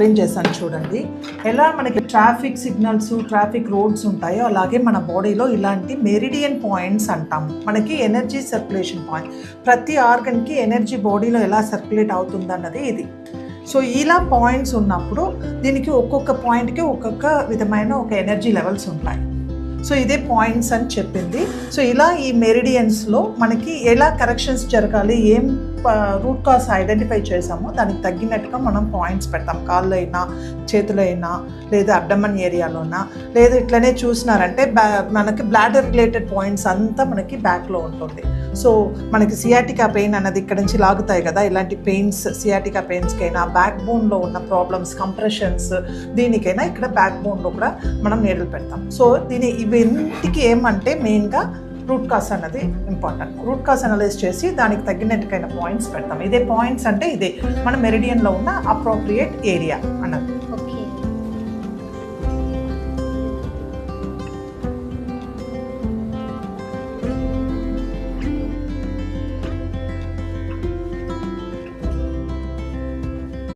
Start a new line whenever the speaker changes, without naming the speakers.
Explain చేశాను చూడండి. ఎలా మనకి ట్రాఫిక్ సిగ్నల్స్, ట్రాఫిక్ రోడ్స్ ఉంటాయో అలాగే మన బాడీలో ఇలాంటి మెరిడియన్ పాయింట్స్ అంటాం. మనకి ఎనర్జీ సర్క్యులేషన్ పాయింట్, ప్రతి ఆర్గన్కి ఎనర్జీ బాడీలో ఎలా సర్క్యులేట్ అవుతుందన్నది ఇది. సో ఇలా పాయింట్స్ ఉన్నప్పుడు దీనికి ఒక్కొక్క పాయింట్కి ఒక్కొక్క విధమైన ఒక ఎనర్జీ లెవెల్స్ ఉంటాయి. సో ఇదే పాయింట్స్ అని చెప్పింది. సో ఇలా ఈ మెరిడియన్స్లో మనకి ఎలా కరెక్షన్స్ జరగాలి, ఏం రూట్ కాజ్ ఐడెంటిఫై చేసామో దానికి తగ్గినట్టుగా మనం పాయింట్స్ పెడతాం. కాళ్ళు అయినా, చేతులు అయినా, లేదా అబ్డమన్ ఏరియాలోనా, లేదా ఇట్లనే చూసినారంటే మనకి బ్లాడర్ రిలేటెడ్ పాయింట్స్ అంతా మనకి బ్యాక్లో ఉంటుంది. సో మనకి సియాటికా పెయిన్ అన్నది ఇక్కడ నుంచి లాగుతాయి కదా, ఇలాంటి పెయిన్స్ సియాటికా పెయిన్స్కైనా, బ్యాక్ బోన్లో ఉన్న ప్రాబ్లమ్స్, కంప్రెషన్స్, దీనికైనా ఇక్కడ బ్యాక్ బోన్లో కూడా మనం నీడలు పెడతాం. సో ఇవన్నిటికీ ఏమంటే మెయిన్గా రూట్ కాజ్ అన్నది ఇంపార్టెంట్. రూట్ కాజ్ అనలైజ్ చేసి దానికి తగ్గినట్టుకైన పాయింట్స్ పెడతాం. ఇదే పాయింట్స్ అంటే ఇదే మన మెరిడియన్లో ఉన్న అప్రోప్రియేట్ ఏరియా అన్నది.